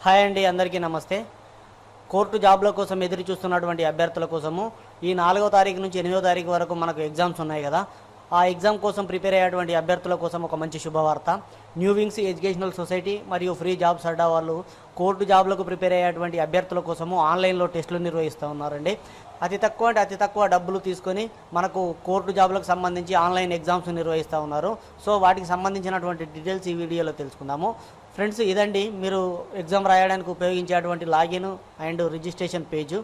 Hi అండి, అందరికీ నమస్తే. కోర్టు జాబ్ల కోసం ఎదురు చూస్తున్నటువంటి అభ్యర్థుల కోసము ఈ 4వ తారీఖు నుంచి 8వ తారీఖు వరకు మనకు ఎగ్జామ్స్ ఉన్నాయి కదా. ఆ ఎగ్జామ్ కోసం ప్రిపేర్ అయ్యేటువంటి అభ్యర్థుల కోసం ఒక మంచి శుభవార్త. న్యూ వింగ్స్ ఎడ్యుకేషనల్ సొసైటీ మరియు ఫ్రీ జాబ్స్ అడ్డా వాళ్ళు కోర్టు జాబ్లకు ప్రిపేర్ అయ్యేటువంటి అభ్యర్థుల కోసము ఆన్లైన్లో టెస్టులు నిర్వహిస్తూ ఉన్నారండి. అతి తక్కువ డబ్బులు తీసుకొని మనకు కోర్టు జాబ్లకు సంబంధించి ఆన్లైన్ ఎగ్జామ్స్ నిర్వహిస్తూ ఉన్నారు. సో వాటికి సంబంధించినటువంటి డీటెయిల్స్ ఈ వీడియోలో తెలుసుకుందాము. ఫ్రెండ్స్, ఇదండి మీరు ఎగ్జామ్ రాయడానికి ఉపయోగించేటువంటి లాగిన్ అండ్ రిజిస్ట్రేషన్ పేజు.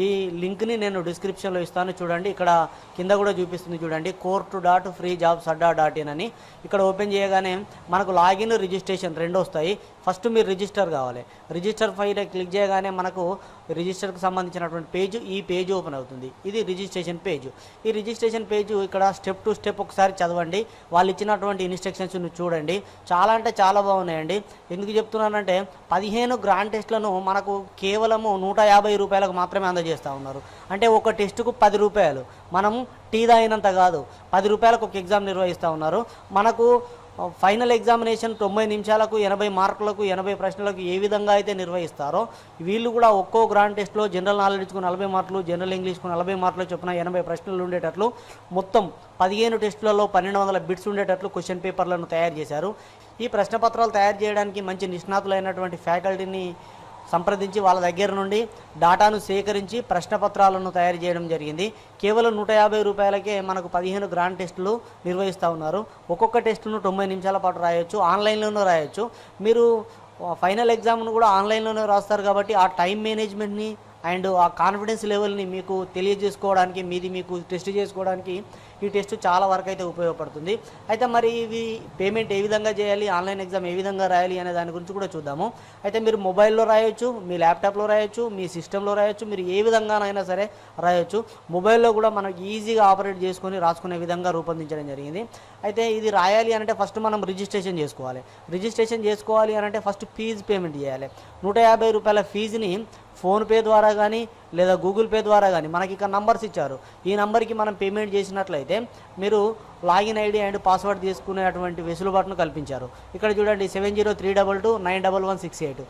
ఈ లింక్ని నేను డిస్క్రిప్షన్లో ఇస్తాను, చూడండి. ఇక్కడ కింద కూడా చూపిస్తుంది, చూడండి, court.freejobsadda.in అని. ఇక్కడ ఓపెన్ చేయగానే మనకు లాగిన్ రిజిస్ట్రేషన్ రెండు వస్తాయి. ఫస్ట్ మీరు రిజిస్టర్ కావాలి. రిజిస్టర్ ఫైల్ క్లిక్ చేయగానే మనకు రిజిస్టర్కి సంబంధించినటువంటి పేజ్, ఈ పేజ్ ఓపెన్ అవుతుంది. ఇది రిజిస్ట్రేషన్ పేజ్. ఈ రిజిస్ట్రేషన్ పేజ్ ఇక్కడ స్టెప్ టు స్టెప్ ఒకసారి చదవండి. వాళ్ళు ఇచ్చినటువంటి ఇన్స్ట్రక్షన్స్ని చూడండి. చాలా అంటే చాలా బాగున్నాయండి. ఎందుకు చెప్తున్నానంటే 15 గ్రాండ్ టెస్ట్లను మనకు కేవలము 150 రూపాయలకు మాత్రమే అందజేస్తూ ఉన్నారు. అంటే ఒక టెస్టుకు 10 రూపాయలు. మనము టీ తాగినంత కాదు, 10 రూపాయలకు ఒక ఎగ్జామ్ నిర్వహిస్తూ ఉన్నారు. మనకు ఫైనల్ ఎగ్జామినేషన్ 90 నిమిషాలకు 80 మార్కులకు 80 ప్రశ్నలకు ఏ విధంగా అయితే నిర్వహిస్తారో వీళ్ళు కూడా ఒక్కో గ్రాండ్ టెస్ట్లో జనరల్ నాలెడ్జ్కు 40 మార్కులు, జనరల్ ఇంగ్లీష్కు 40 మార్కులు చొప్పున 80 ప్రశ్నలు ఉండేటట్లు మొత్తం 15 టెస్టులలో 1200 బిట్స్ ఉండేటట్లు క్వశ్చన్ పేపర్లను తయారు చేశారు. ఈ ప్రశ్నపత్రాలు తయారు చేయడానికి మంచి నిష్ణాతులైనటువంటి ఫ్యాకల్టీని సంప్రదించి వాళ్ళ దగ్గర నుండి డాటాను సేకరించి ప్రశ్నపత్రాలను తయారు చేయడం జరిగింది. కేవలం 150 రూపాయలకే మనకు 15 గ్రాండ్ టెస్టులు నిర్వహిస్తూ ఉన్నారు. ఒక్కొక్క టెస్టును 90 నిమిషాల పాటు రాయొచ్చు, ఆన్లైన్లోనూ రాయొచ్చు. మీరు ఫైనల్ ఎగ్జామ్ను కూడా ఆన్లైన్లోనే రాస్తారు కాబట్టి ఆ టైం మేనేజ్మెంట్ని అండ్ ఆ కాన్ఫిడెన్స్ లెవెల్ని మీకు తెలియజేసుకోవడానికి, మీకు టెస్ట్ చేసుకోవడానికి ఈ టెస్ట్ చాలా వరకు అయితే ఉపయోగపడుతుంది. అయితే మరి ఇవి పేమెంట్ ఏ విధంగా చేయాలి, ఆన్లైన్ ఎగ్జామ్ ఏ విధంగా రాయాలి అనే దాని గురించి కూడా చూద్దాము. అయితే మీరు మొబైల్లో రాయొచ్చు, మీ ల్యాప్టాప్లో రాయొచ్చు, మీ సిస్టంలో రాయొచ్చు, మీరు ఏ విధంగానైనా సరే రాయొచ్చు. మొబైల్లో కూడా మనకు ఈజీగా ఆపరేట్ చేసుకొని రాసుకునే విధంగా రూపొందించడం జరిగింది. అయితే ఇది రాయాలి అంటే ఫస్ట్ మనం రిజిస్ట్రేషన్ చేసుకోవాలి. రిజిస్ట్రేషన్ చేసుకోవాలి అంటే ఫస్ట్ ఫీజు పేమెంట్ చేయాలి. 150 రూపాయల ఫీజుని ఫోన్పే ద్వారా కానీ లేదా గూగుల్ పే ద్వారా కానీ మనకి ఇక్కడ నంబర్స్ ఇచ్చారు. ఈ నంబర్కి మనం పేమెంట్ చేసినట్లయితే మీరు లాగిన్ ఐడి అండ్ పాస్వర్డ్ తీసుకునేటువంటి వెసులుబాటును కల్పించారు. ఇక్కడ చూడండి 7032291168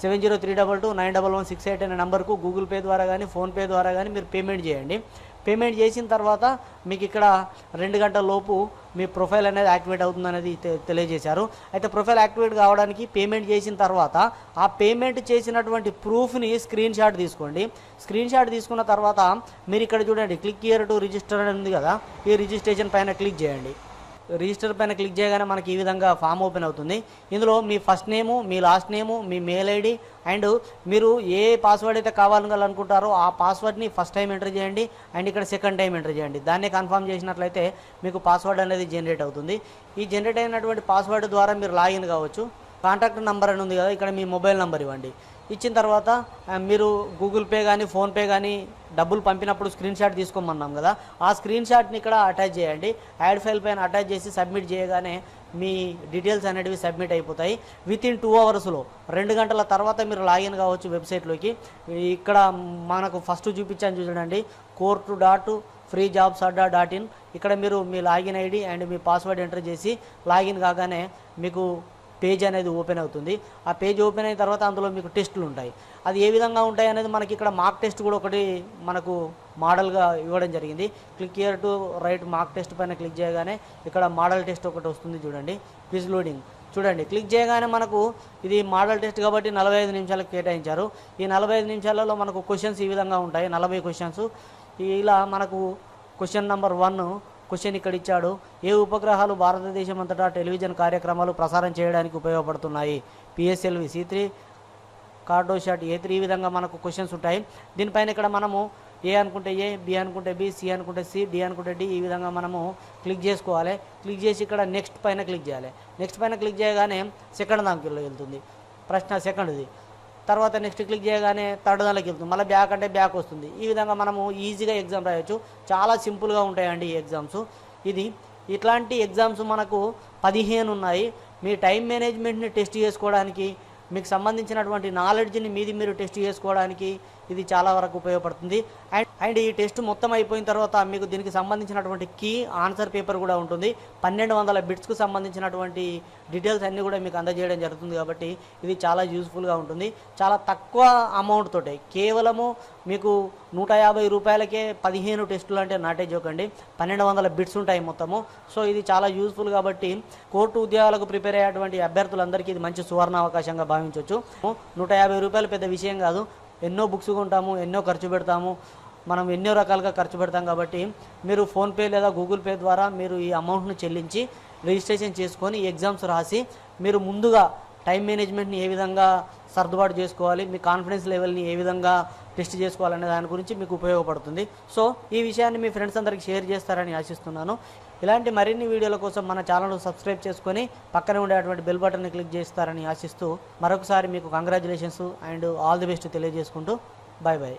7032291168 అనే నెంబర్కు గూగుల్ పే ద్వారా కానీ ఫోన్పే ద్వారా కానీ మీరు పేమెంట్ చేయండి. పేమెంట్ చేసిన తర్వాత మీకు ఇక్కడ 2 గంటల లోపు మీ ప్రొఫైల్ అనేది యాక్టివేట్ అవుతుంది అనేది తెలియజేశారు. అయితే ప్రొఫైల్ యాక్టివేట్ కావడానికి పేమెంట్ చేసిన తర్వాత ఆ పేమెంట్ చేసినటువంటి ప్రూఫ్ని స్క్రీన్ షాట్ తీసుకోండి. స్క్రీన్ షాట్ తీసుకున్న తర్వాత మీరు ఇక్కడ చూడండి క్లిక్ హియర్ టు రిజిస్టర్ అని ఉంది కదా, ఈ రిజిస్ట్రేషన్ పైన క్లిక్ చేయండి. రిజిస్టర్ పైన క్లిక్ చేయగానే మనకి ఈ విధంగా ఫామ్ ఓపెన్ అవుతుంది. ఇందులో మీ ఫస్ట్ నేము, మీ లాస్ట్ నేము, మీ మెయిల్ ఐడి అండ్ మీరు ఏ పాస్వర్డ్ అయితే కావాలనుకుంటారో ఆ పాస్వర్డ్ని ఫస్ట్ టైం ఎంటర్ చేయండి అండ్ ఇక్కడ సెకండ్ టైం ఎంటర్ చేయండి. దాన్ని కన్ఫర్మ్ చేసినట్లయితే మీకు పాస్వర్డ్ అనేది జనరేట్ అవుతుంది. ఈ జనరేట్ అయినటువంటి పాస్వర్డ్ ద్వారా మీరు లాగిన్ కావచ్చు. కాంటాక్ట్ నెంబర్ అని ఉంది కదా, ఇక్కడ మీ మొబైల్ నెంబర్ ఇవ్వండి. ఇచ్చిన తర్వాత మీరు గూగుల్ పే కానీ ఫోన్పే కానీ డబ్బులు పంపినప్పుడు స్క్రీన్ షాట్ తీసుకోమన్నాం కదా, ఆ స్క్రీన్ షాట్ని ఇక్కడ అటాచ్ చేయండి. యాడ్ ఫైల్ పైన అటాచ్ చేసి సబ్మిట్ చేయగానే మీ డీటెయిల్స్ అనేటివి సబ్మిట్ అయిపోతాయి. వితిన్ 2 అవర్స్లో 2 గంటల తర్వాత మీరు లాగిన్ కావచ్చు వెబ్సైట్లోకి. ఇక్కడ మనకు ఫస్ట్ చూపించాను చూడండి, court.freejobsadda.in. ఇక్కడ మీరు మీ లాగిన్ ఐడి అండ్ మీ పాస్వర్డ్ ఎంటర్ చేసి లాగిన్ కాగానే మీకు పేజ్ అనేది ఓపెన్ అవుతుంది. ఆ పేజ్ ఓపెన్ అయిన తర్వాత అందులో మీకు టెస్టులు ఉంటాయి. అది ఏ విధంగా ఉంటాయి అనేది మనకి ఇక్కడ మార్క్ టెస్ట్ కూడా ఒకటి మనకు మోడల్గా ఇవ్వడం జరిగింది. Click here to right mark test పైన క్లిక్ చేయగానే ఇక్కడ మోడల్ టెస్ట్ ఒకటి వస్తుంది చూడండి, క్విజ్ లోడింగ్. చూడండి, క్లిక్ చేయగానే మనకు ఇది మోడల్ టెస్ట్ కాబట్టి 45 నిమిషాలకు కేటాయించారు. ఈ 45 నిమిషాలలో మనకు క్వశ్చన్స్ ఈ విధంగా ఉంటాయి, 40 క్వశ్చన్స్. ఇలా మనకు క్వశ్చన్ నెంబర్ 1 క్వశ్చన్ ఇక్కడ ఇచ్చాడు. ఏ ఉపగ్రహాలు భారతదేశం అంతటా టెలివిజన్ కార్యక్రమాలు ప్రసారం చేయడానికి ఉపయోగపడుతున్నాయి? PSLV, C3, Cartosat, A3. ఈ విధంగా మనకు క్వశ్చన్స్ ఉంటాయి. దీనిపైన ఇక్కడ మనము ఏ అనుకుంటే ఏ, బి అనుకుంటే బి, సి అనుకుంటే సి, డి అనుకుంటే డి, ఈ విధంగా మనము క్లిక్ చేసుకోవాలి. క్లిక్ చేసి ఇక్కడ నెక్స్ట్ పైన క్లిక్ చేయాలి. నెక్స్ట్ పైన క్లిక్ చేయగానే సెకండ్ దానిలో వెళ్తుంది ప్రశ్న, సెకండ్ది. తర్వాత నెక్స్ట్ క్లిక్ చేయగానే థర్డ్ దానిలోకి వెళ్తుంది, మళ్ళీ బ్యాక్ అంటే బ్యాక్ వస్తుంది. ఈ విధంగా మనము ఈజీగా ఎగ్జామ్ రాయొచ్చు. చాలా సింపుల్గా ఉంటాయండి ఈ ఎగ్జామ్స్. ఇట్లాంటి ఎగ్జామ్స్ మనకు 15 ఉన్నాయి. మీ టైం మేనేజ్మెంట్ని టెస్ట్ చేసుకోవడానికి, మీకు సంబంధించినటువంటి నాలెడ్జ్ని మీరు టెస్ట్ చేసుకోవడానికి ఇది చాలా వరకు ఉపయోగపడుతుంది. అండ్ ఈ టెస్ట్ మొత్తం అయిపోయిన తర్వాత మీకు దీనికి సంబంధించినటువంటి కీ ఆన్సర్ పేపర్ కూడా ఉంటుంది. 1200 బిట్స్కు సంబంధించినటువంటి డీటెయిల్స్ అన్నీ కూడా మీకు అందజేయడం జరుగుతుంది. కాబట్టి ఇది చాలా యూస్ఫుల్గా ఉంటుంది. చాలా తక్కువ అమౌంట్ తోటి కేవలము మీకు 150 రూపాయలకే 15 టెస్టులు అంటే నాటే జోకండి. 1200 బిట్స్ ఉంటాయి మొత్తము. సో ఇది చాలా యూస్ఫుల్ కాబట్టి కోర్టు ఉద్యోగాలకు ప్రిపేర్ అయ్యేటువంటి అభ్యర్థులందరికీ ఇది మంచి సువర్ణ అవకాశంగా భావించవచ్చు. 150 రూపాయలు పెద్ద విషయం కాదు. ఎన్నో బుక్స్ కొంటాము, ఎన్నో ఖర్చు పెడతాము, మనం ఎన్నో రకాలుగా ఖర్చు పెడతాం. కాబట్టి మీరు ఫోన్పే లేదా గూగుల్ పే ద్వారా మీరు ఈ అమౌంట్ను చెల్లించి రిజిస్ట్రేషన్ చేసుకొని ఎగ్జామ్స్ రాసి మీరు ముందుగా టైం మేనేజ్మెంట్ని ఏ విధంగా సర్దుబాటు చేసుకోవాలి, మీ కాన్ఫిడెన్స్ లెవెల్ని ఏ విధంగా టెస్ట్ చేసుకోవాలనే దాని గురించి మీకు ఉపయోగపడుతుంది. సో ఈ విషయాన్ని మీ ఫ్రెండ్స్ అందరికీ షేర్ చేస్తారని ఆశిస్తున్నాను. ఇలాంటి మరిన్ని వీడియోల కోసం మన ఛానల్ను సబ్స్క్రైబ్ చేసుకొని పక్కనే ఉండేటువంటి బెల్ బటన్ని క్లిక్ చేస్తారని ఆశిస్తూ మరొకసారి మీకు congratulations and all the best తెలియజేసుకుంటూ బాయ్ బాయ్.